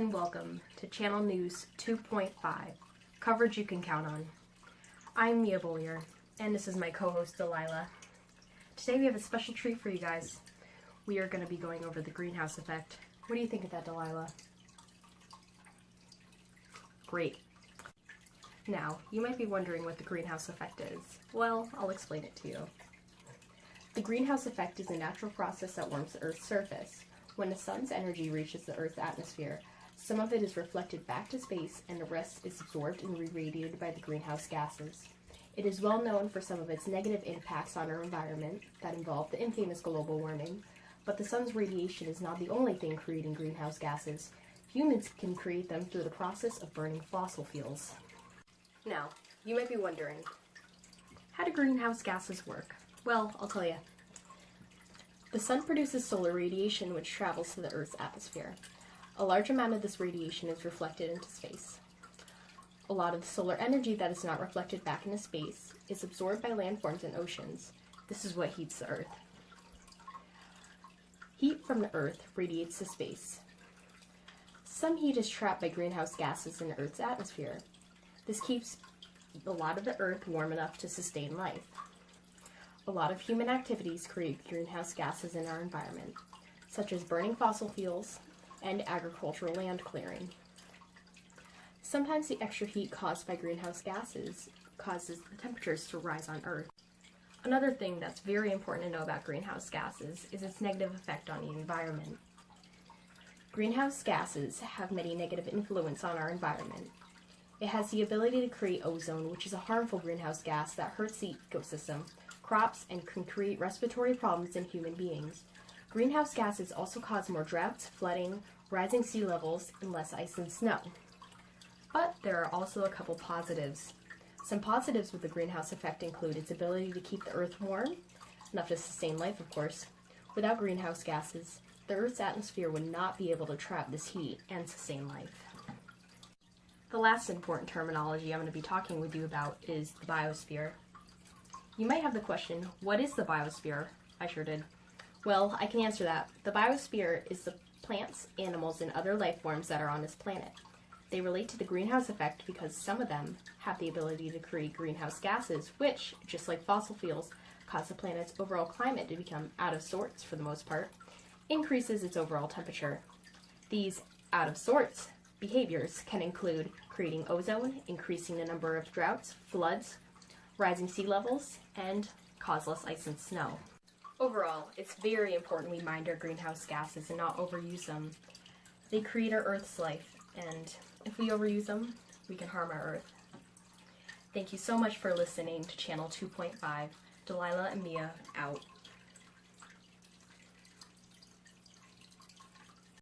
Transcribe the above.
and welcome to Channel News 2.5, coverage you can count on. I'm Mia Bollier, and this is my co-host Delilah. Today we have a special treat for you guys. We are going to be going over the greenhouse effect. What do you think of that, Delilah? Great. Now, you might be wondering what the greenhouse effect is. Well, I'll explain it to you. The greenhouse effect is a natural process that warms the Earth's surface. When the sun's energy reaches the Earth's atmosphere, some of it is reflected back to space and the rest is absorbed and re-radiated by the greenhouse gases. It is well known for some of its negative impacts on our environment that involve the infamous global warming, but the sun's radiation is not the only thing creating greenhouse gases. Humans can create them through the process of burning fossil fuels. Now, you might be wondering, how do greenhouse gases work? Well, I'll tell you. The sun produces solar radiation which travels to the Earth's atmosphere. A large amount of this radiation is reflected into space. A lot of the solar energy that is not reflected back into space is absorbed by landforms and oceans. This is what heats the Earth. Heat from the Earth radiates to space. Some heat is trapped by greenhouse gases in the Earth's atmosphere. This keeps a lot of the Earth warm enough to sustain life. A lot of human activities create greenhouse gases in our environment, such as burning fossil fuels and agricultural land clearing. Sometimes the extra heat caused by greenhouse gases causes the temperatures to rise on Earth. Another thing that's very important to know about greenhouse gases is its negative effect on the environment. Greenhouse gases have many negative influences on our environment. It has the ability to create ozone, which is a harmful greenhouse gas that hurts the ecosystem, crops, and can create respiratory problems in human beings. Greenhouse gases also cause more droughts, flooding, rising sea levels, and less ice and snow. But there are also a couple positives. Some positives with the greenhouse effect include its ability to keep the Earth warm, enough to sustain life, of course. Without greenhouse gases, the Earth's atmosphere would not be able to trap this heat and sustain life. The last important terminology I'm going to be talking with you about is the biosphere. You might have the question, what is the biosphere? I sure did. Well, I can answer that. The biosphere is the plants, animals, and other life forms that are on this planet. They relate to the greenhouse effect because some of them have the ability to create greenhouse gases, which, just like fossil fuels, cause the planet's overall climate to become out of sorts for the most part, increases its overall temperature. These out of sorts behaviors can include creating ozone, increasing the number of droughts, floods, rising sea levels, and cause less ice and snow. Overall, it's very important we mind our greenhouse gases and not overuse them. They create our Earth's life, and if we overuse them, we can harm our Earth. Thank you so much for listening to Channel 2.5. Delilah and Mia out.